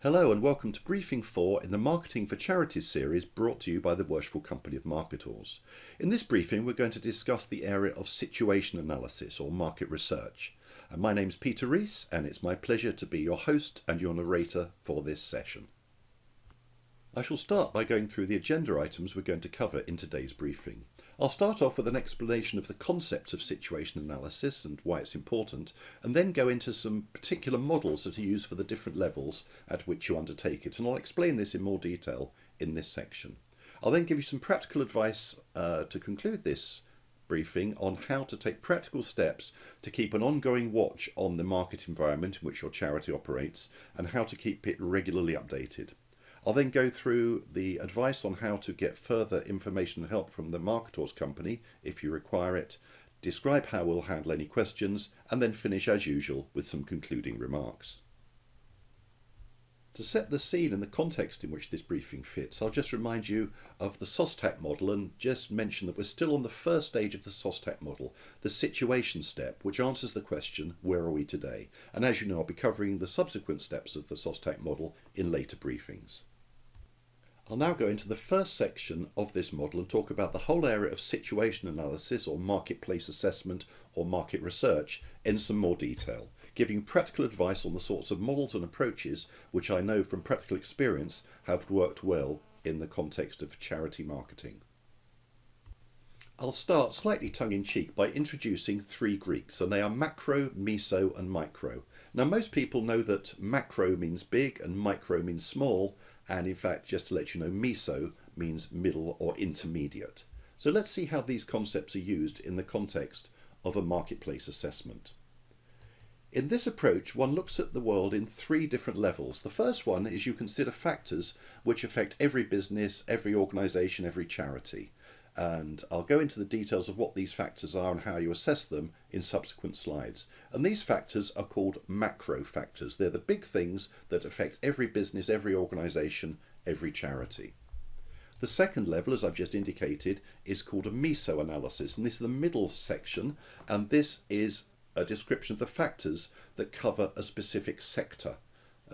Hello and welcome to Briefing 4 in the Marketing for Charities series brought to you by the Worshipful Company of Marketers. In this briefing we're going to discuss the area of situation analysis or market research. And my name's Peter Rees and it's my pleasure to be your host and your narrator for this session. I shall start by going through the agenda items we're going to cover in today's briefing. I'll start off with an explanation of the concept of situation analysis and why it's important, and then go into some particular models that are used for the different levels at which you undertake it, and I'll explain this in more detail in this section. I'll then give you some practical advice to conclude this briefing on how to take practical steps to keep an ongoing watch on the market environment in which your charity operates and how to keep it regularly updated. I'll then go through the advice on how to get further information and help from the Marketers company if you require it, describe how we'll handle any questions, and then finish as usual with some concluding remarks. To set the scene and the context in which this briefing fits, I'll just remind you of the SWOT model and just mention that we're still on the first stage of the SWOT model, the situation step, which answers the question, where are we today? And as you know, I'll be covering the subsequent steps of the SWOT model in later briefings. I'll now go into the first section of this model and talk about the whole area of situation analysis or marketplace assessment or market research in some more detail, giving practical advice on the sorts of models and approaches which I know from practical experience have worked well in the context of charity marketing. I'll start slightly tongue-in-cheek by introducing three Greeks, and they are macro, meso and micro. Now most people know that macro means big and micro means small, and in fact, just to let you know, meso means middle or intermediate. So let's see how these concepts are used in the context of a marketplace assessment. In this approach, one looks at the world in three different levels. The first one is you consider factors which affect every business, every organisation, every charity. And I'll go into the details of what these factors are and how you assess them in subsequent slides. And these factors are called macro factors. They're the big things that affect every business, every organisation, every charity. The second level, as I've just indicated, is called a meso analysis, and this is the middle section, and this is a description of the factors that cover a specific sector.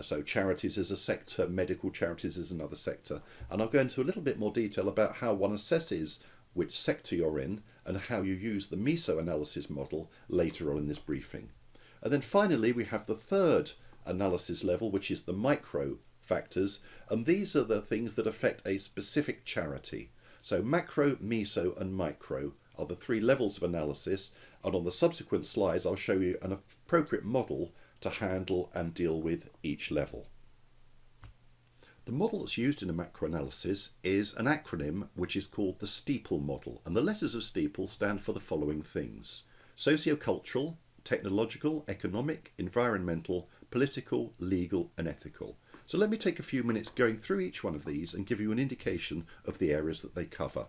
So charities is a sector, medical charities is another sector, and I'll go into a little bit more detail about how one assesses which sector you're in and how you use the meso analysis model later on in this briefing. And then finally we have the third analysis level, which is the micro factors, and these are the things that affect a specific charity. So macro, meso and micro are the three levels of analysis, and on the subsequent slides I'll show you an appropriate model to handle and deal with each level. The model that's used in a macro analysis is an acronym which is called the STEEPLE model, and the letters of STEEPLE stand for the following things: socio-cultural, technological, economic, environmental, political, legal and ethical. So let me take a few minutes going through each one of these and give you an indication of the areas that they cover.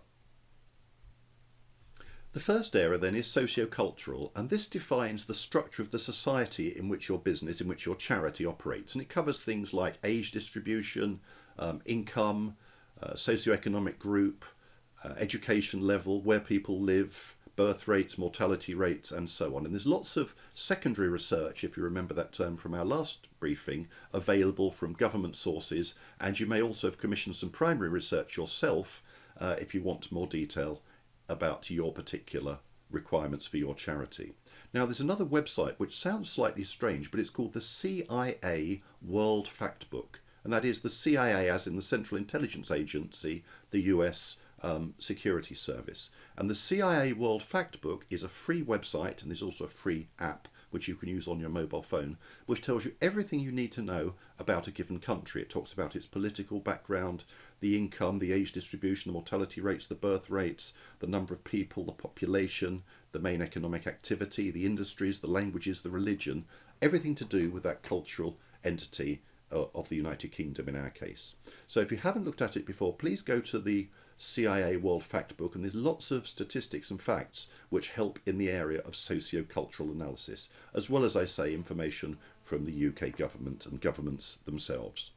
The first area then is socio-cultural, and this defines the structure of the society in which your business, in which your charity operates, and it covers things like age distribution, income, socioeconomic group, education level, where people live, birth rates, mortality rates and so on. And there's lots of secondary research, if you remember that term from our last briefing, available from government sources, and you may also have commissioned some primary research yourself if you want more detail about your particular requirements for your charity. Now there's another website which sounds slightly strange, but it's called the CIA World Factbook, and that is the CIA as in the Central Intelligence Agency, the US Security Service. And the CIA World Factbook is a free website, and there's also a free app which you can use on your mobile phone, which tells you everything you need to know about a given country. It talks about its political background, the income, the age distribution, the mortality rates, the birth rates, the number of people, the population, the main economic activity, the industries, the languages, the religion, everything to do with that cultural entity of the United Kingdom in our case. So if you haven't looked at it before, please go to the CIA World Factbook, and there's lots of statistics and facts which help in the area of socio-cultural analysis, as well as, I say, information from the UK government and governments themselves.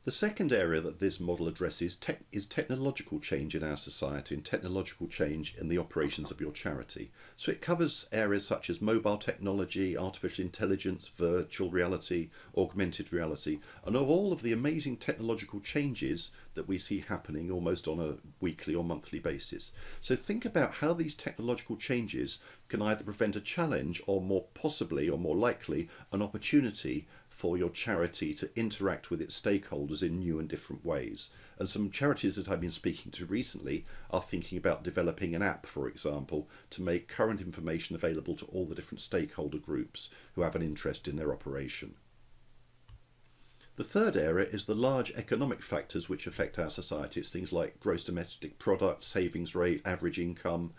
The second area that this model addresses is technological change in our society and technological change in the operations of your charity. So it covers areas such as mobile technology, artificial intelligence, virtual reality, augmented reality, and of all of the amazing technological changes that we see happening almost on a weekly or monthly basis. So think about how these technological changes can either prevent a challenge or more possibly or more likely an opportunity for your charity to interact with its stakeholders in new and different ways. And some charities that I've been speaking to recently are thinking about developing an app, for example, to make current information available to all the different stakeholder groups who have an interest in their operation. The third area is the large economic factors which affect our society. It's things like gross domestic product, savings rate, average income,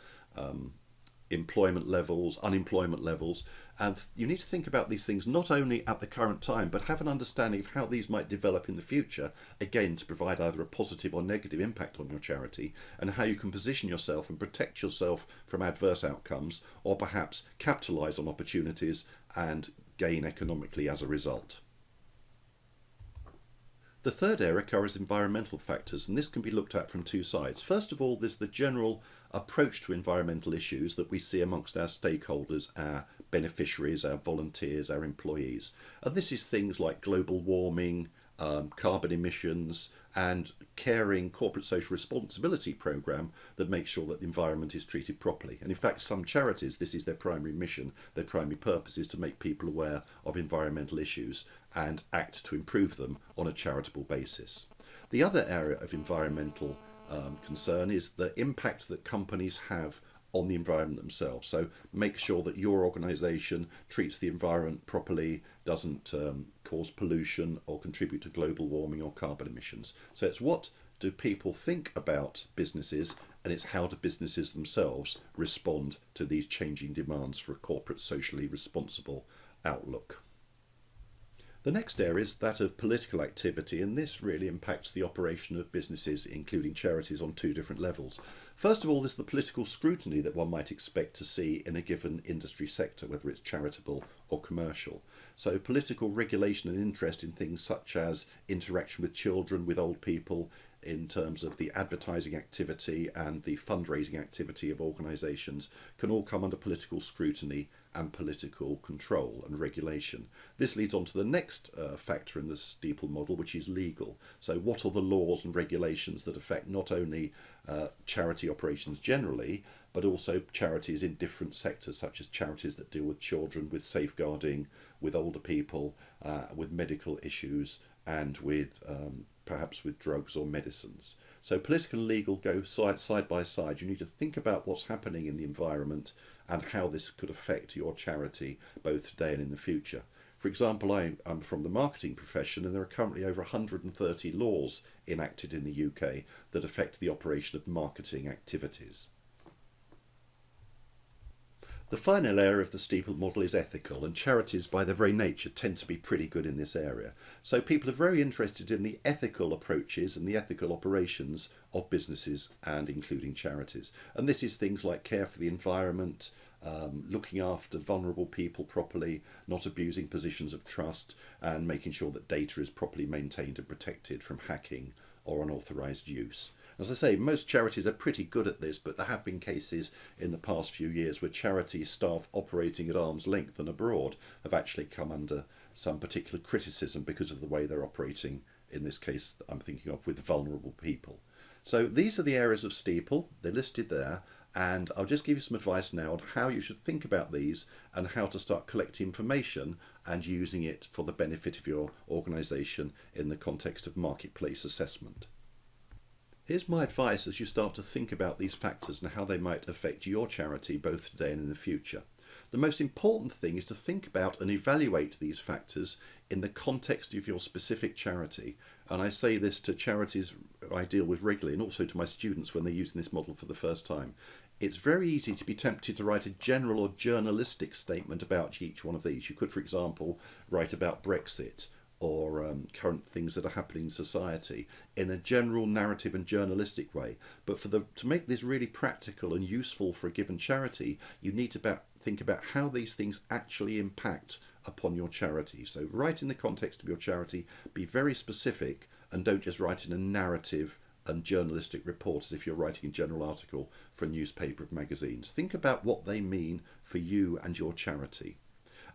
employment levels, unemployment levels, and you need to think about these things not only at the current time but have an understanding of how these might develop in the future, again to provide either a positive or negative impact on your charity, and how you can position yourself and protect yourself from adverse outcomes, or perhaps capitalise on opportunities and gain economically as a result. The third area covers environmental factors, and this can be looked at from two sides. First of all, there's the general approach to environmental issues that we see amongst our stakeholders, our beneficiaries, our volunteers, our employees. And this is things like global warming, carbon emissions, and caring corporate social responsibility program that makes sure that the environment is treated properly. And in fact, some charities, this is their primary mission, their primary purpose is to make people aware of environmental issues and act to improve them on a charitable basis. The other area of environmental concern is the impact that companies have on the environment themselves. So make sure that your organisation treats the environment properly, doesn't cause pollution or contribute to global warming or carbon emissions. So it's what do people think about businesses, and it's how do businesses themselves respond to these changing demands for a corporate socially responsible outlook. The next area is that of political activity, and this really impacts the operation of businesses, including charities, on two different levels. First of all, there's the political scrutiny that one might expect to see in a given industry sector, whether it's charitable or commercial. So political regulation and interest in things such as interaction with children, with old people, in terms of the advertising activity and the fundraising activity of organisations can all come under political scrutiny and political control and regulation. This leads on to the next factor in the STEEPLE model, which is legal. So what are the laws and regulations that affect not only charity operations generally, but also charities in different sectors, such as charities that deal with children, with safeguarding, with older people, with medical issues, and with perhaps with drugs or medicines. So political and legal go side by side. You need to think about what's happening in the environment and how this could affect your charity both today and in the future. For example, I'm from the marketing profession, and there are currently over 130 laws enacted in the UK that affect the operation of marketing activities. The final area of the STEEPLE model is ethical, and charities by their very nature tend to be pretty good in this area. So people are very interested in the ethical approaches and the ethical operations of businesses and including charities. And this is things like care for the environment, looking after vulnerable people properly, not abusing positions of trust, and making sure that data is properly maintained and protected from hacking or unauthorised use. As I say, most charities are pretty good at this, but there have been cases in the past few years where charity staff operating at arm's length and abroad have actually come under some particular criticism because of the way they're operating, in this case I'm thinking of, with vulnerable people. So these are the areas of STEEPLE, they're listed there, and I'll just give you some advice now on how you should think about these and how to start collecting information and using it for the benefit of your organisation in the context of marketplace assessment. Here's my advice as you start to think about these factors and how they might affect your charity both today and in the future. The most important thing is to think about and evaluate these factors in the context of your specific charity. And I say this to charities I deal with regularly, and also to my students when they're using this model for the first time. It's very easy to be tempted to write a general or journalistic statement about each one of these. You could, for example, write about Brexit or current things that are happening in society in a general narrative and journalistic way. But to make this really practical and useful for a given charity, you need to think about how these things actually impact upon your charity. So write in the context of your charity, be very specific, and don't just write in a narrative and journalistic report as if you're writing a general article for a newspaper or magazines. Think about what they mean for you and your charity.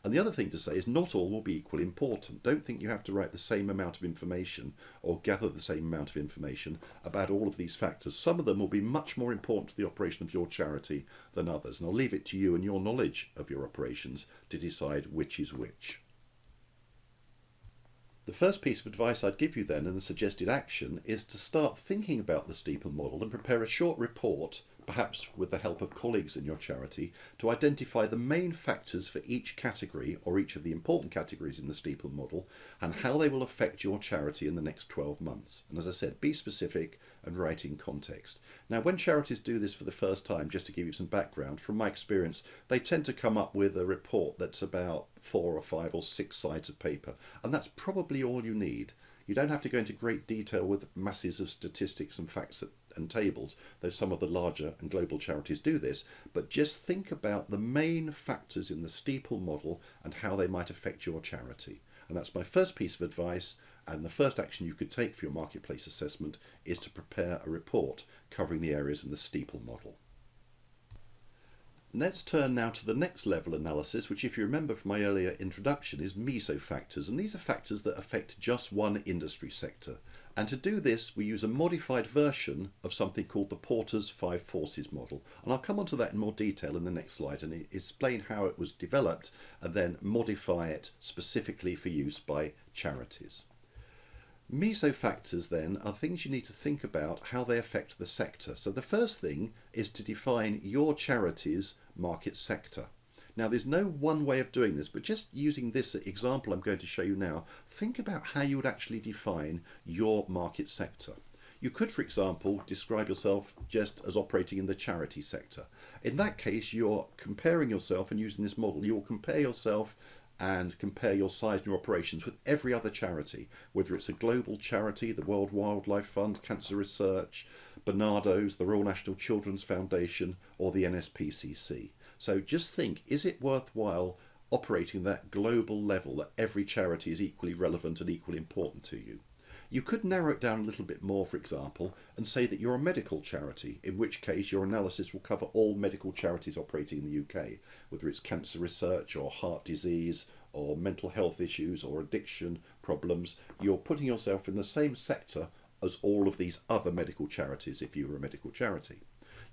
And the other thing to say is not all will be equally important. Don't think you have to write the same amount of information or gather the same amount of information about all of these factors. Some of them will be much more important to the operation of your charity than others. And I'll leave it to you and your knowledge of your operations to decide which is which. The first piece of advice I'd give you then, and the suggested action, is to start thinking about the STEEPLE model and prepare a short report, perhaps with the help of colleagues in your charity, to identify the main factors for each category or each of the important categories in the STEEPLE model and how they will affect your charity in the next 12 months. And as I said, be specific and write in context. Now, when charities do this for the first time, just to give you some background, from my experience, they tend to come up with a report that's about 4 or 5 or 6 sides of paper, and that's probably all you need. You don't have to go into great detail with masses of statistics and facts and tables, though some of the larger and global charities do this, but just think about the main factors in the STEEPLE model and how they might affect your charity. And that's my first piece of advice, and the first action you could take for your marketplace assessment is to prepare a report covering the areas in the STEEPLE model. Let's turn now to the next level analysis, which, if you remember from my earlier introduction, is Meso factors, and these are factors that affect just one industry sector. And to do this, we use a modified version of something called the Porter's 5 Forces model, and I'll come on to that in more detail in the next slide and explain how it was developed and then modify it specifically for use by charities. Meso factors then are things you need to think about how they affect the sector. So the first thing is to define your charity's market sector. Now, there's no one way of doing this, but just using this example I'm going to show you now, think about how you would actually define your market sector. You could, for example, describe yourself just as operating in the charity sector. In that case, you're comparing yourself, and using this model, you will compare yourself and compare your size and your operations with every other charity, whether it's a global charity, the World Wildlife Fund, Cancer Research, Barnardo's, the Royal National Children's Foundation, or the NSPCC. So just think, is it worthwhile operating that global level that every charity is equally relevant and equally important to you? You could narrow it down a little bit more, for example, and say that you're a medical charity, in which case your analysis will cover all medical charities operating in the UK, whether it's cancer research or heart disease or mental health issues or addiction problems. You're putting yourself in the same sector as all of these other medical charities if you were a medical charity.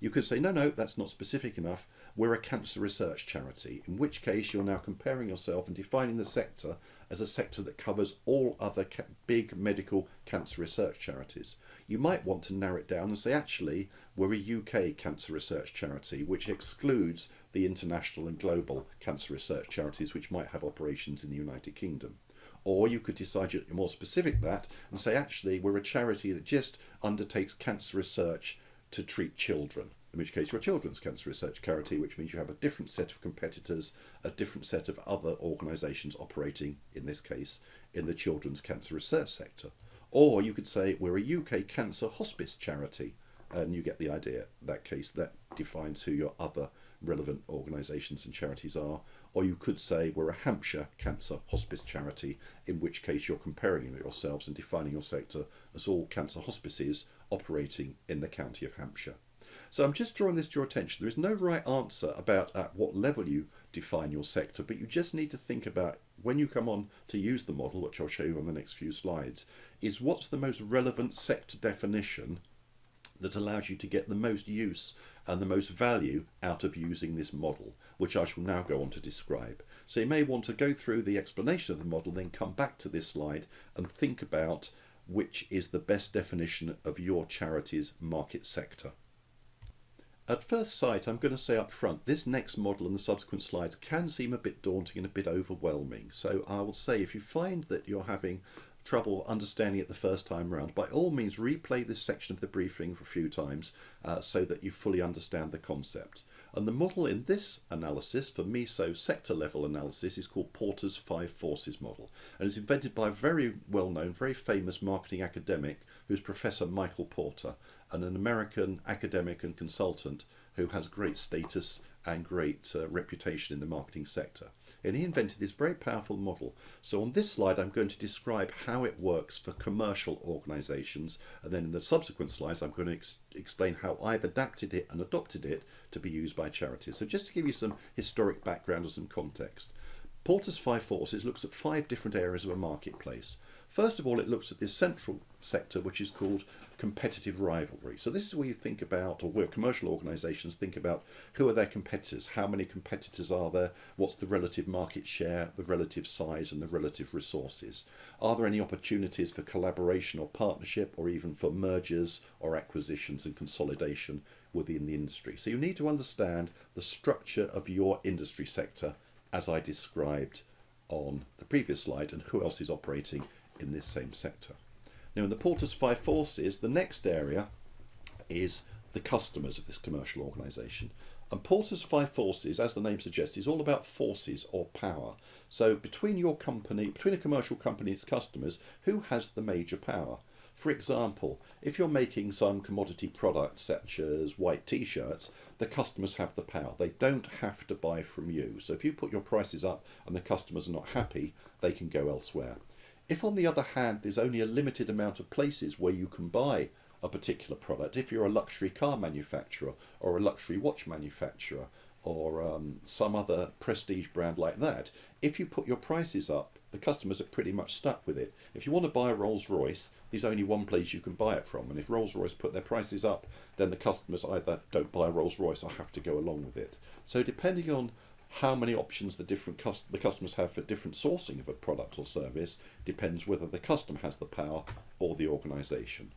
You could say, no, that's not specific enough. We're a cancer research charity, in which case you're now comparing yourself and defining the sector as a sector that covers all other big medical cancer research charities. You might want to narrow it down and say, actually, we're a UK cancer research charity, which excludes the international and global cancer research charities, which might have operations in the United Kingdom. Or you could decide you're more specific that and say, actually, we're a charity that just undertakes cancer research to treat children, in which case you're a children's cancer research charity, which means you have a different set of competitors, a different set of other organisations operating, in this case, in the children's cancer research sector. Or you could say we're a UK cancer hospice charity, and you get the idea. In that case, that defines who your other relevant organisations and charities are. Or you could say we're a Hampshire cancer hospice charity, in which case you're comparing yourselves and defining your sector as all cancer hospices operating in the county of Hampshire. So I'm just drawing this to your attention. There is no right answer about at what level you define your sector, but you just need to think about, when you come on to use the model, which I'll show you on the next few slides, is what's the most relevant sector definition that allows you to get the most use and the most value out of using this model, which I shall now go on to describe. So you may want to go through the explanation of the model, then come back to this slide and think about which is the best definition of your charity's market sector. At first sight, I'm going to say up front, this next model and the subsequent slides can seem a bit daunting and a bit overwhelming. So I will say, if you find that you're having trouble understanding it the first time round, by all means replay this section of the briefing for a few times so that you fully understand the concept. And the model in this analysis for Meso sector level analysis is called Porter's 5 Forces model, and it's invented by a very well known, very famous marketing academic who's Professor Michael Porter, and an American academic and consultant who has great status and great reputation in the marketing sector. And he invented this very powerful model. So on this slide, I'm going to describe how it works for commercial organisations, and then in the subsequent slides, I'm going to explain how I've adapted it and adopted it to be used by charities. So just to give you some historic background and some context, Porter's Five Forces looks at 5 different areas of a marketplace. First of all, it looks at the central sector, which is called competitive rivalry. So this is where you think about, or where commercial organisations think about, who are their competitors, how many competitors are there, what's the relative market share, the relative size and the relative resources. Are there any opportunities for collaboration or partnership, or even for mergers or acquisitions and consolidation within the industry? So you need to understand the structure of your industry sector as I described on the previous slide, and who else is operating in this same sector. Now in the Porter's Five Forces, the next area is the customers of this commercial organisation. And Porter's Five Forces, as the name suggests, is all about forces or power. So between your company, between a commercial company and its customers, who has the major power? For example, if you're making some commodity product such as white t-shirts, the customers have the power. They don't have to buy from you. So if you put your prices up and the customers are not happy, they can go elsewhere. If on the other hand there's only a limited amount of places where you can buy a particular product, if you're a luxury car manufacturer or a luxury watch manufacturer or some other prestige brand like that, if you put your prices up, the customers are pretty much stuck with it. If you want to buy a Rolls-Royce, there's only one place you can buy it from, and if Rolls-Royce put their prices up, then the customers either don't buy Rolls-Royce or have to go along with it. So depending on how many options the customers have for different sourcing of a product or service depends whether the customer has the power or the organisation.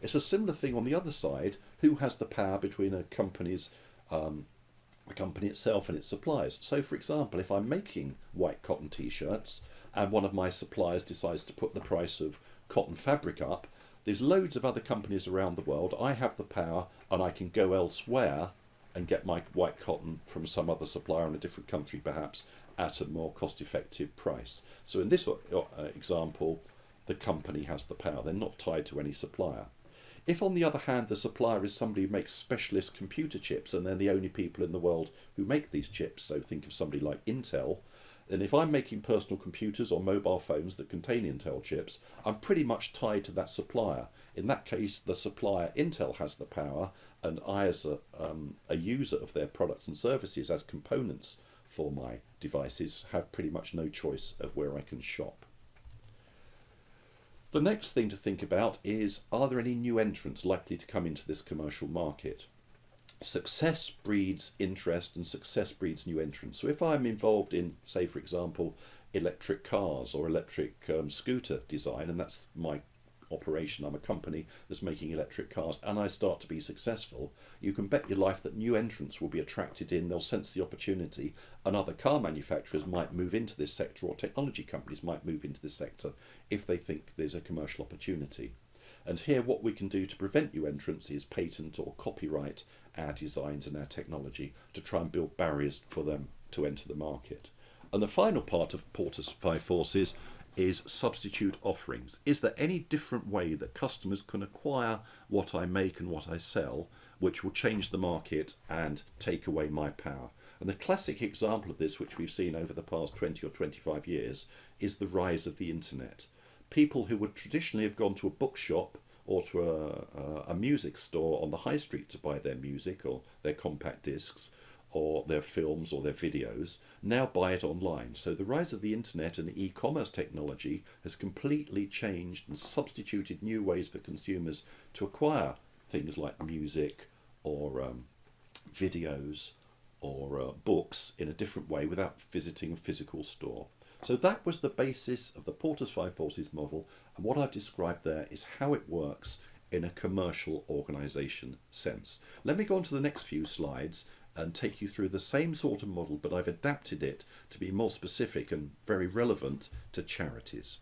It's a similar thing on the other side. Who has the power between a company's the company itself and its suppliers? So for example, if I'm making white cotton t-shirts and one of my suppliers decides to put the price of cotton fabric up, there's loads of other companies around the world. I have the power and I can go elsewhere and get my white cotton from some other supplier in a different country perhaps at a more cost-effective price. So in this example, the company has the power. They're not tied to any supplier. If on the other hand the supplier is somebody who makes specialist computer chips and they're the only people in the world who make these chips, so think of somebody like Intel, then if I'm making personal computers or mobile phones that contain Intel chips, I'm pretty much tied to that supplier. In that case, the supplier Intel has the power, and I as a user of their products and services as components for my devices have pretty much no choice of where I can shop. The next thing to think about is, are there any new entrants likely to come into this commercial market? Success breeds interest and success breeds new entrants. So if I'm involved in, say for example, electric cars or electric scooter design, and that's my operation, I'm a company that's making electric cars, and I start to be successful, you can bet your life that new entrants will be attracted in, they'll sense the opportunity, and other car manufacturers might move into this sector, or technology companies might move into this sector if they think there's a commercial opportunity. And here what we can do to prevent new entrants is patent or copyright our designs and our technology to try and build barriers for them to enter the market. And the final part of Porter's Five Forces is substitute offerings. Is there any different way that customers can acquire what I make and what I sell which will change the market and take away my power? And the classic example of this, which we've seen over the past 20 or 25 years, is the rise of the internet. People who would traditionally have gone to a bookshop or to a music store on the high street to buy their music or their compact discs or their films or their videos now buy it online. So the rise of the internet and the e-commerce technology has completely changed and substituted new ways for consumers to acquire things like music or videos or books in a different way without visiting a physical store. So that was the basis of the Porter's Five Forces model, and what I've described there is how it works in a commercial organisation sense. Let me go on to the next few slides and take you through the same sort of model, but I've adapted it to be more specific and very relevant to charities.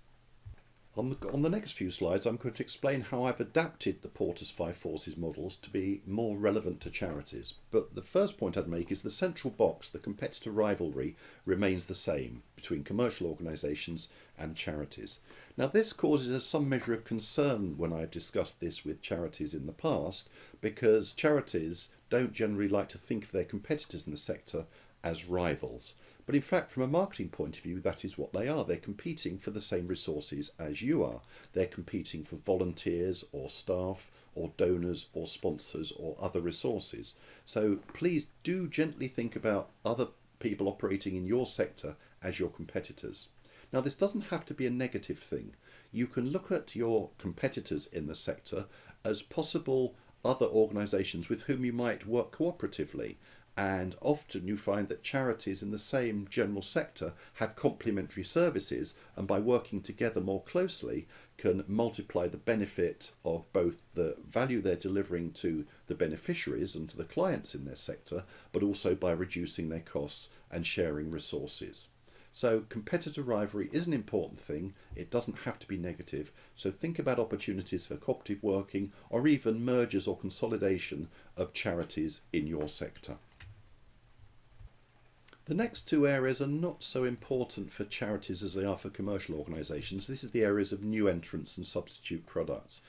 On the next few slides, I'm going to explain how I've adapted the Porter's Five Forces models to be more relevant to charities. But the first point I'd make is the central box, the competitor rivalry, remains the same between commercial organisations and charities. Now, this causes us some measure of concern when I've discussed this with charities in the past, because charities don't generally like to think of their competitors in the sector as rivals. But in fact, from a marketing point of view, that is what they are. They're competing for the same resources as you are. They're competing for volunteers or staff or donors or sponsors or other resources. So please do gently think about other people operating in your sector as your competitors. Now, this doesn't have to be a negative thing. You can look at your competitors in the sector as possible other organisations with whom you might work cooperatively. And often you find that charities in the same general sector have complementary services, and by working together more closely can multiply the benefit of both the value they're delivering to the beneficiaries and to the clients in their sector, but also by reducing their costs and sharing resources. So competitor rivalry is an important thing. It doesn't have to be negative. So think about opportunities for cooperative working or even mergers or consolidation of charities in your sector. The next two areas are not so important for charities as they are for commercial organisations. This is the areas of new entrants and substitute products.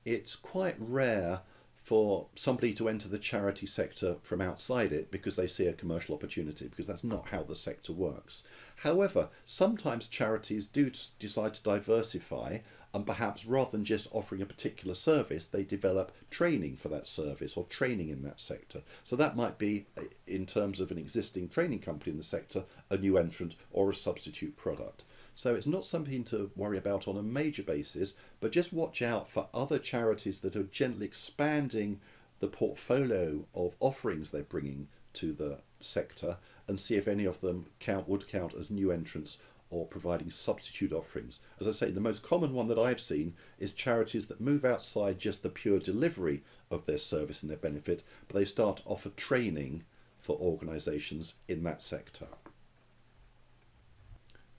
It's quite rare for somebody to enter the charity sector from outside it because they see a commercial opportunity, because that's not how the sector works. However, sometimes charities do decide to diversify, and perhaps rather than just offering a particular service, they develop training for that service or training in that sector. So that might be, in terms of an existing training company in the sector, a new entrant or a substitute product. So it's not something to worry about on a major basis, but just watch out for other charities that are gently expanding the portfolio of offerings they're bringing to the sector, and see if any of them would count as new entrants or providing substitute offerings. As I say, the most common one that I've seen is charities that move outside just the pure delivery of their service and their benefit, but they start to offer training for organisations in that sector.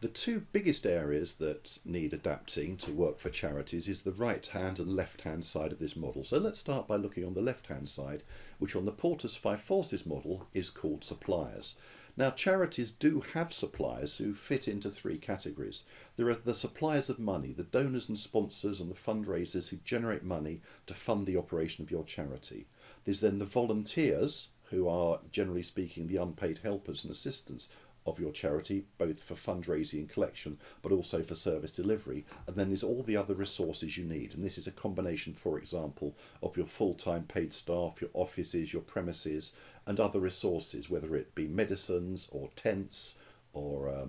The two biggest areas that need adapting to work for charities is the right hand and left hand side of this model. So let's start by looking on the left hand side, which on the Porter's Five Forces model is called suppliers. Now, charities do have suppliers who fit into three categories. There are the suppliers of money, the donors and sponsors and the fundraisers who generate money to fund the operation of your charity. There's then the volunteers, who are generally speaking the unpaid helpers and assistants of your charity, both for fundraising and collection, but also for service delivery. And then there's all the other resources you need. And this is a combination, for example, of your full-time paid staff, your offices, your premises, and other resources, whether it be medicines or tents or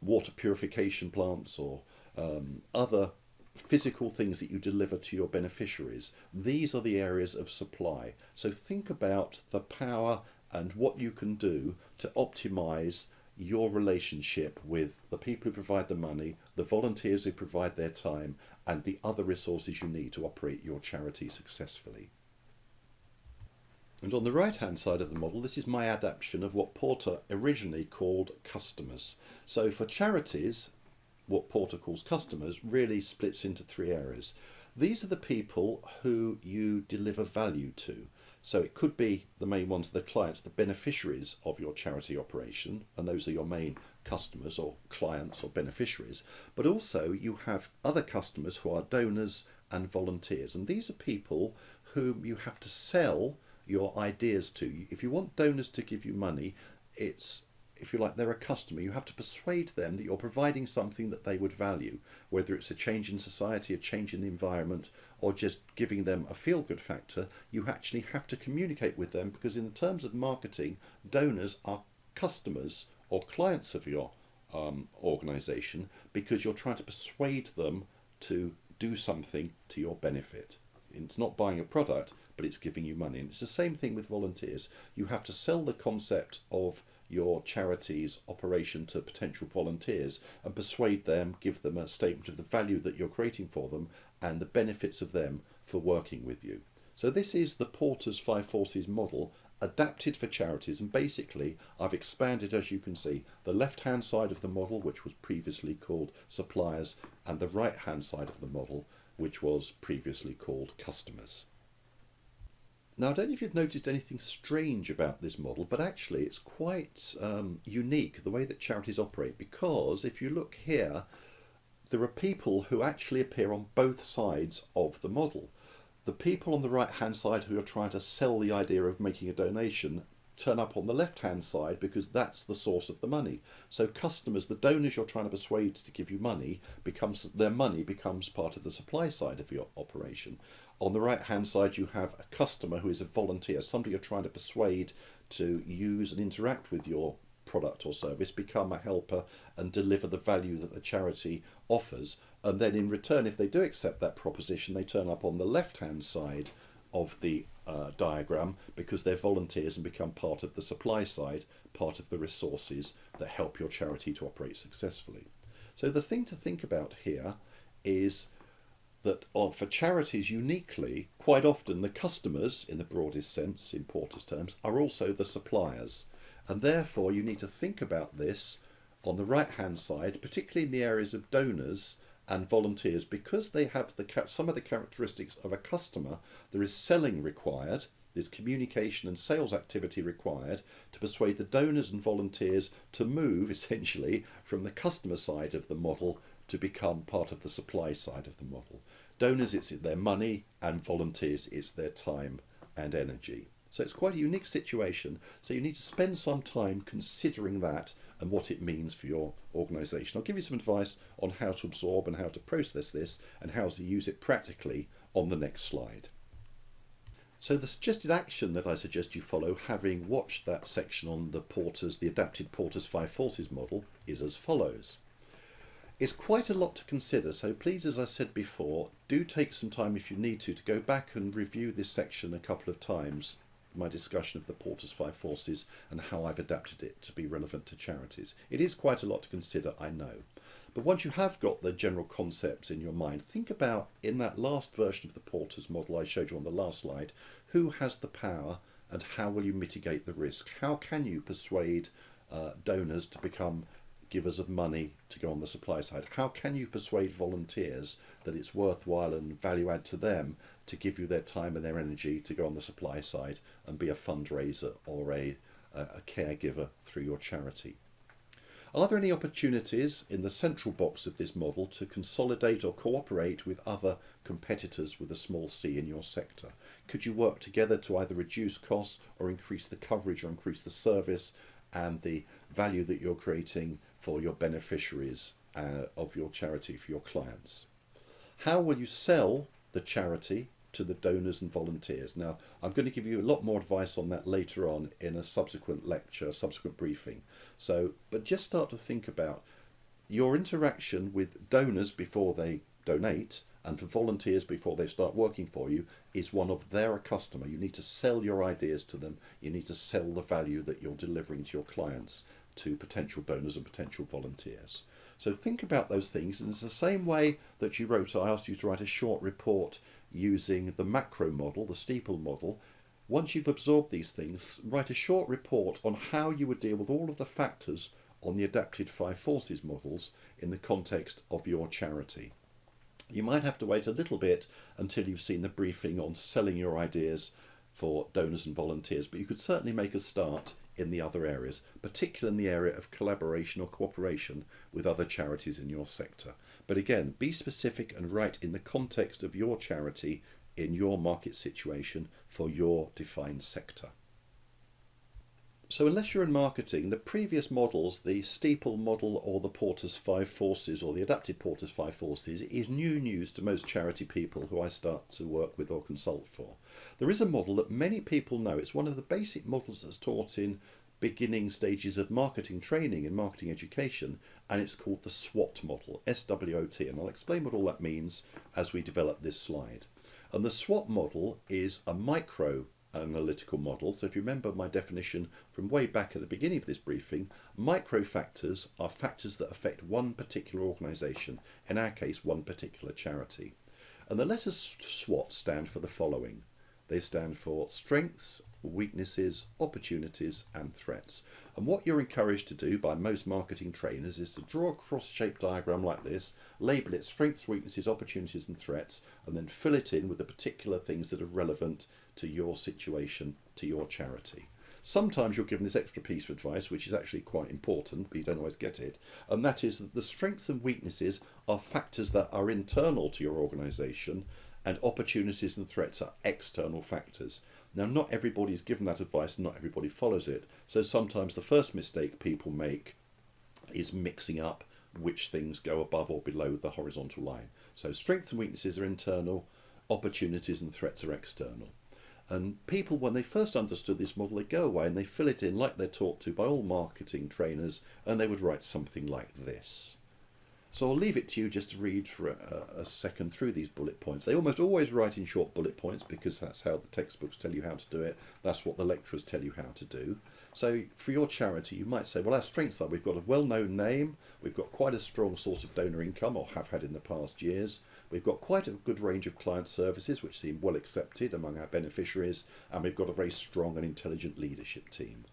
water purification plants or other physical things that you deliver to your beneficiaries. These are the areas of supply. So think about the power and what you can do to optimise your relationship with the people who provide the money, the volunteers who provide their time, and the other resources you need to operate your charity successfully. And on the right hand side of the model, this is my adaptation of what Porter originally called customers. So for charities, what Porter calls customers really splits into three areas. These are the people who you deliver value to. So it could be the main ones, the clients, the beneficiaries of your charity operation, and those are your main customers or clients or beneficiaries. But also you have other customers who are donors and volunteers. And these are people whom you have to sell your ideas to. If you want donors to give you money, it's, if you like, they're a customer. You have to persuade them that you're providing something that they would value, whether it's a change in society, a change in the environment, or just giving them a feel-good factor. You actually have to communicate with them, because in terms of marketing, donors are customers or clients of your organisation, because you're trying to persuade them to do something to your benefit. It's not buying a product, but it's giving you money. And it's the same thing with volunteers. You have to sell the concept of your charity's operation to potential volunteers and persuade them, give them a statement of the value that you're creating for them and the benefits of them for working with you. So this is the Porter's Five Forces model adapted for charities, and basically I've expanded, as you can see, the left hand side of the model, which was previously called suppliers, and the right hand side of the model, which was previously called customers. Now, I don't know if you've noticed anything strange about this model, but actually it's quite unique, the way that charities operate, because if you look here, there are people who actually appear on both sides of the model. The people on the right hand side who are trying to sell the idea of making a donation turn up on the left hand side because that's the source of the money. So customers, the donors you're trying to persuade to give you money, their money becomes part of the supply side of your operation. On the right hand side you have a customer who is a volunteer, somebody you're trying to persuade to use and interact with your product or service, become a helper and deliver the value that the charity offers. And then in return, if they do accept that proposition, they turn up on the left hand side of the diagram because they're volunteers and become part of the supply side, part of the resources that help your charity to operate successfully. So the thing to think about here is that for charities uniquely, quite often the customers, in the broadest sense, in Porter's terms, are also the suppliers. And therefore you need to think about this on the right hand side, particularly in the areas of donors and volunteers, because they have some of the characteristics of a customer. There is selling required, there's communication and sales activity required to persuade the donors and volunteers to move essentially from the customer side of the model to become part of the supply side of the model. Donors, it's their money, and volunteers, it's their time and energy. So it's quite a unique situation, so you need to spend some time considering that and what it means for your organisation. I'll give you some advice on how to absorb and how to process this and how to use it practically on the next slide. So the suggested action that I suggest you follow, having watched that section on the adapted Porter's 5 forces model, is as follows. It's quite a lot to consider, so please, as I said before, do take some time if you need to go back and review this section a couple of times, my discussion of the Porter's 5 forces and how I've adapted it to be relevant to charities. It is quite a lot to consider, I know. But once you have got the general concepts in your mind, think about, in that last version of the Porter's model I showed you on the last slide, who has the power and how will you mitigate the risk? How can you persuade donors to become givers of money to go on the supply side? How can you persuade volunteers that it's worthwhile and value add to them to give you their time and their energy to go on the supply side and be a fundraiser or a caregiver through your charity? Are there any opportunities in the central box of this model to consolidate or cooperate with other competitors with a small c in your sector? Could you work together to either reduce costs or increase the coverage or increase the service and the value that you're creating for your beneficiaries of your charity, for your clients? How will you sell the charity to the donors and volunteers? Now, I'm going to give you a lot more advice on that later on in a subsequent lecture, subsequent briefing. But just start to think about your interaction with donors before they donate and for volunteers before they start working for you is one of they're a customer. You need to sell your ideas to them. You need to sell the value that you're delivering to your clients, to potential donors and potential volunteers. So think about those things, and it's the same way that I asked you to write a short report using the macro model, the STEEPLE model. Once you've absorbed these things, write a short report on how you would deal with all of the factors on the adapted 5 forces models in the context of your charity. You might have to wait a little bit until you've seen the briefing on selling your ideas for donors and volunteers, but you could certainly make a start in the other areas, particularly in the area of collaboration or cooperation with other charities in your sector. But again, be specific and write in the context of your charity, in your market situation, for your defined sector. So unless you're in marketing, the previous models, the STEEPLE model or the Porter's 5 forces or the adapted Porter's 5 forces, is new news to most charity people who I start to work with or consult for. There is a model that many people know. It's one of the basic models that's taught in beginning stages of marketing training and marketing education, and it's called the SWOT model, SWOT, and I'll explain what all that means as we develop this slide. And the SWOT model is a micro analytical model. So if you remember my definition from way back at the beginning of this briefing, micro factors are factors that affect one particular organisation, in our case one particular charity. And the letters SWOT stand for the following: They stand for strengths, weaknesses, opportunities and threats. And what you're encouraged to do by most marketing trainers is to draw a cross-shaped diagram like this, label it strengths, weaknesses, opportunities and threats, and then fill it in with the particular things that are relevant to your situation, to your charity. Sometimes you're given this extra piece of advice, which is actually quite important, but you don't always get it, and that is that the strengths and weaknesses are factors that are internal to your organisation, and opportunities and threats are external factors. Now, not everybody is given that advice and not everybody follows it. So sometimes the first mistake people make is mixing up which things go above or below the horizontal line. So strengths and weaknesses are internal, opportunities and threats are external. And people, when they first understood this model, they go away and they fill it in like they're taught to by all marketing trainers, and they would write something like this. So I'll leave it to you just to read for a second through these bullet points. They almost always write in short bullet points because that's how the textbooks tell you how to do it. That's what the lecturers tell you how to do. So for your charity, you might say, well, our strengths are we've got a well-known name, we've got quite a strong source of donor income, or have had in the past years, we've got quite a good range of client services which seem well accepted among our beneficiaries, and we've got a very strong and intelligent leadership team.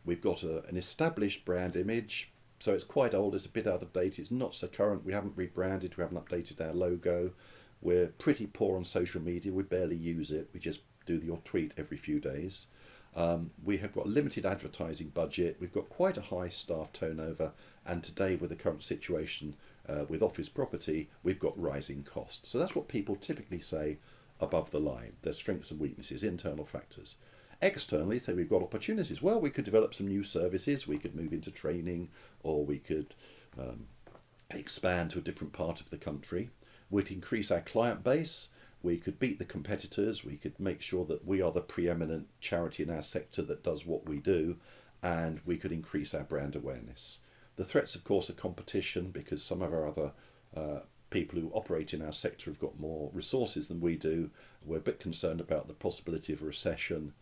We've got an established brand image. So it's quite old, it's a bit out of date, it's not so current, we haven't rebranded, we haven't updated our logo. We're pretty poor on social media, we barely use it, we just do the odd tweet every few days. We have got a limited advertising budget, we've got quite a high staff turnover, and today with the current situation with office property, we've got rising costs. So that's what people typically say above the line, their strengths and weaknesses, internal factors. Externally, say we've got opportunities. Well, we could develop some new services, we could move into training, or we could expand to a different part of the country. We'd increase our client base, we could beat the competitors, we could make sure that we are the preeminent charity in our sector that does what we do, and we could increase our brand awareness. The threats, of course, are competition, because some of our other people who operate in our sector have got more resources than we do. We're a bit concerned about the possibility of a recession.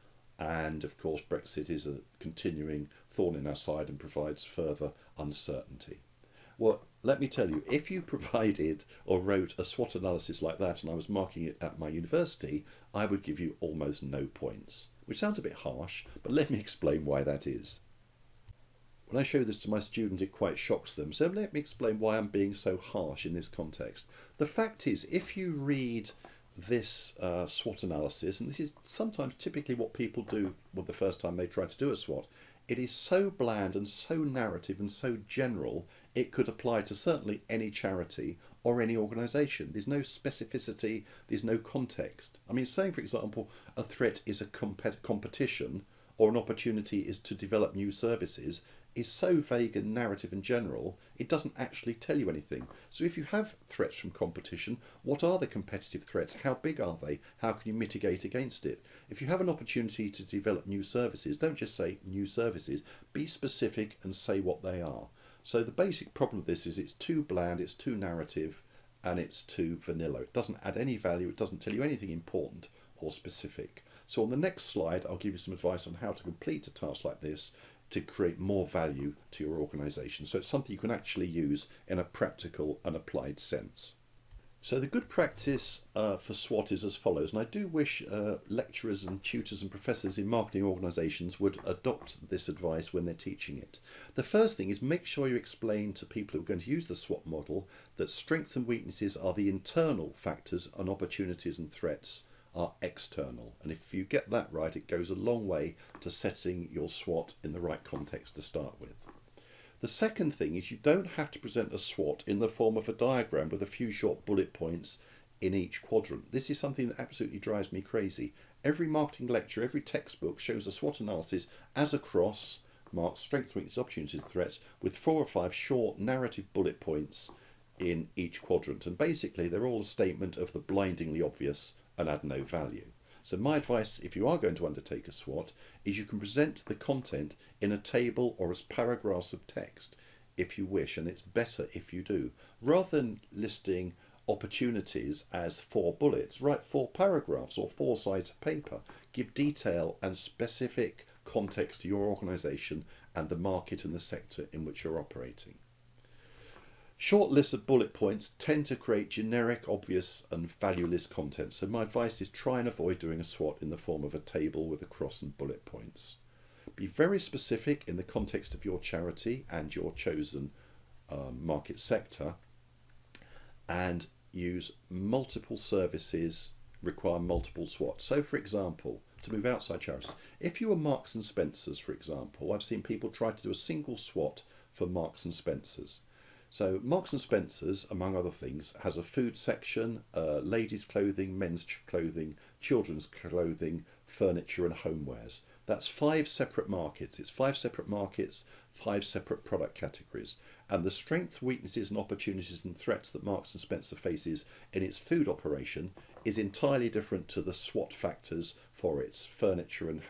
And of course, Brexit is a continuing thorn in our side and provides further uncertainty. Well, let me tell you, if you provided or wrote a SWOT analysis like that and I was marking it at my university, I would give you almost no points, which sounds a bit harsh, but let me explain why that is. When I show this to my student, it quite shocks them. So let me explain why I'm being so harsh in this context. The fact is, if you read this SWOT analysis, and this is sometimes typically what people do the first time they try to do a SWOT, it is so bland and so narrative and so general, it could apply to certainly any charity or any organisation. There's no specificity, there's no context. I mean, saying, for example, a threat is a competition or an opportunity is to develop new services is so vague and narrative and general, it doesn't actually tell you anything. So if you have threats from competition, what are the competitive threats? How big are they? How can you mitigate against it? If you have an opportunity to develop new services, don't just say new services, be specific and say what they are. So the basic problem with this is it's too bland, it's too narrative, and it's too vanilla. It doesn't add any value, it doesn't tell you anything important or specific. So on the next slide, I'll give you some advice on how to complete a task like this to create more value to your organisation. So it's something you can actually use in a practical and applied sense. So the good practice for SWOT is as follows, and I do wish lecturers and tutors and professors in marketing organisations would adopt this advice when they're teaching it. The first thing is make sure you explain to people who are going to use the SWOT model that strengths and weaknesses are the internal factors and opportunities and threats are external. And if you get that right, it goes a long way to setting your SWOT in the right context to start with. The second thing is you don't have to present a SWOT in the form of a diagram with a few short bullet points in each quadrant. This is something that absolutely drives me crazy. Every marketing lecture, every textbook shows a SWOT analysis as a cross, marks strengths, weaknesses, opportunities, and threats, with 4 or 5 short narrative bullet points in each quadrant. And basically they're all a statement of the blindingly obvious and add no value. So my advice, if you are going to undertake a SWOT, is you can present the content in a table or as paragraphs of text if you wish, and it's better if you do. Rather than listing opportunities as 4 bullets, write 4 paragraphs or 4 sides of paper. Give detail and specific context to your organisation and the market and the sector in which you're operating. Short lists of bullet points tend to create generic, obvious and valueless content, so my advice is try and avoid doing a SWOT in the form of a table with a cross and bullet points. Be very specific in the context of your charity and your chosen market sector, and use multiple services, require multiple SWOTs. So for example, to move outside charities, if you were Marks and Spencer's, for example, I've seen people try to do a single SWOT for Marks and Spencer's. So Marks and Spencer's, among other things, has a food section, ladies' clothing, men's clothing, children's clothing, furniture and homewares. That's 5 separate markets. It's 5 separate markets, 5 separate product categories. And the strengths, weaknesses and opportunities and threats that Marks and Spencer faces in its food operation is entirely different to the SWOT factors for its furniture and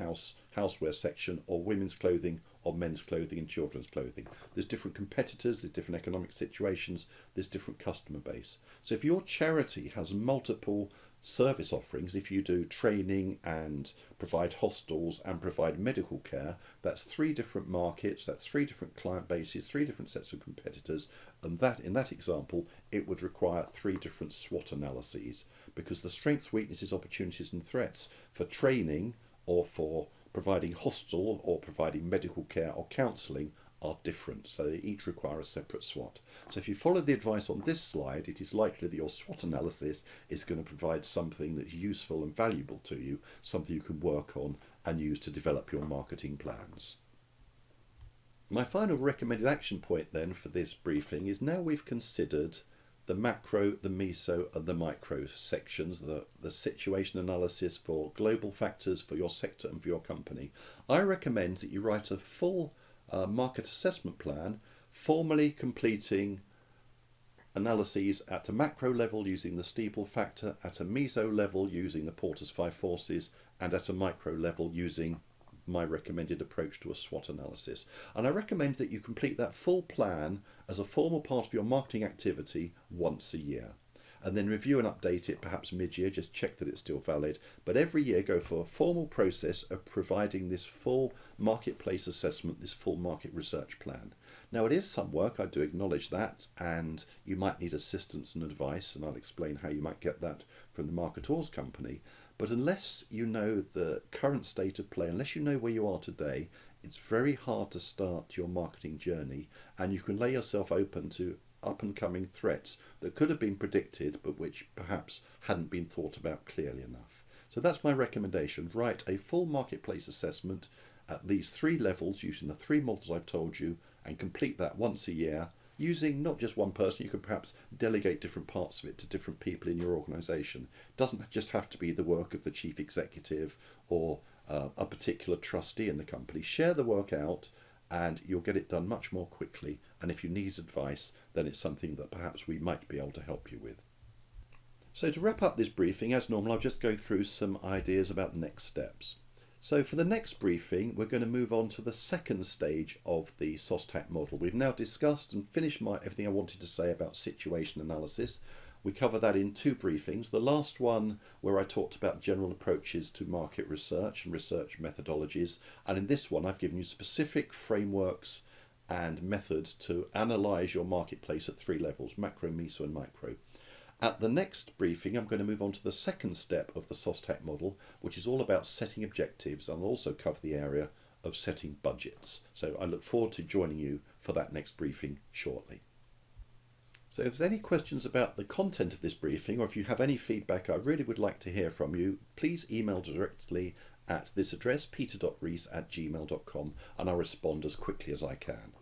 houseware section, or women's clothing, or men's clothing and children's clothing. There's different competitors, there's different economic situations, there's different customer base. So if your charity has multiple service offerings, if you do training and provide hostels and provide medical care, that's 3 different markets, that's 3 different client bases, 3 different sets of competitors, and that in that example it would require 3 different SWOT analyses, because the strengths, weaknesses, opportunities and threats for training or for providing hostel or providing medical care or counselling are different, so they each require a separate SWOT. So if you follow the advice on this slide, it is likely that your SWOT analysis is going to provide something that's useful and valuable to you, something you can work on and use to develop your marketing plans. My final recommended action point then for this briefing is, now we've considered the macro, the meso and the micro sections, the situation analysis for global factors for your sector and for your company, I recommend that you write a full market assessment plan, formally completing analyses at a macro level using the STEEPLE factor, at a meso level using the Porter's 5 forces, and at a micro level using my recommended approach to a SWOT analysis. And I recommend that you complete that full plan as a formal part of your marketing activity once a year, and then review and update it perhaps mid-year, just check that it's still valid, but every year go for a formal process of providing this full marketplace assessment, this full market research plan. Now it is some work, I do acknowledge that, and you might need assistance and advice, and I'll explain how you might get that from the Marketors company. But unless you know the current state of play, unless you know where you are today, it's very hard to start your marketing journey, and you can lay yourself open to up and coming threats that could have been predicted but which perhaps hadn't been thought about clearly enough. So that's my recommendation. Write a full marketplace assessment at these 3 levels using the 3 models I've told you, and complete that once a year using not just one person. You could perhaps delegate different parts of it to different people in your organisation. It doesn't just have to be the work of the chief executive or a particular trustee in the company. Share the work out and you'll get it done much more quickly, and if you need advice then it's something that perhaps we might be able to help you with. So to wrap up this briefing, as normal, I'll just go through some ideas about next steps. So for the next briefing we're going to move on to the second stage of the SOSTAC model. We've now discussed and finished everything I wanted to say about situation analysis. We cover that in 2 briefings. The last one where I talked about general approaches to market research and research methodologies, and in this one I've given you specific frameworks and methods to analyse your marketplace at 3 levels, macro, meso and micro. At the next briefing I'm going to move on to the second step of the SOSTAC model, which is all about setting objectives, and I'll also cover the area of setting budgets. So I look forward to joining you for that next briefing shortly. So if there's any questions about the content of this briefing, or if you have any feedback, I really would like to hear from you. Please email directly at this address, peter.rees@gmail.com, and I'll respond as quickly as I can.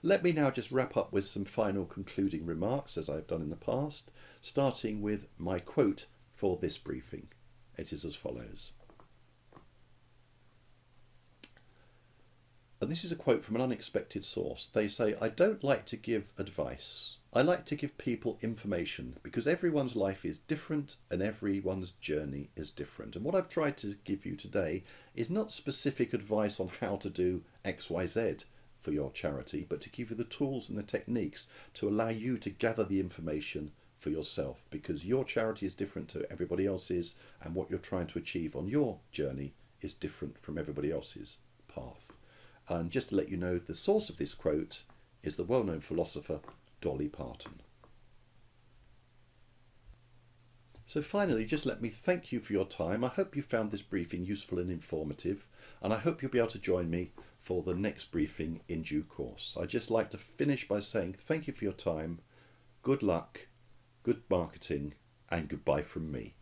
Let me now just wrap up with some final concluding remarks, as I've done in the past, starting with my quote for this briefing. It is as follows. And this is a quote from an unexpected source. They say, "I don't like to give advice. I like to give people information, because everyone's life is different and everyone's journey is different." And what I've tried to give you today is not specific advice on how to do XYZ for your charity, but to give you the tools and the techniques to allow you to gather the information for yourself, because your charity is different to everybody else's, and what you're trying to achieve on your journey is different from everybody else's path. And just to let you know, the source of this quote is the well-known philosopher Dolly Parton. So finally, just let me thank you for your time. I hope you found this briefing useful and informative, and I hope you'll be able to join me for the next briefing in due course. I'd just like to finish by saying thank you for your time, good luck, good marketing, and goodbye from me.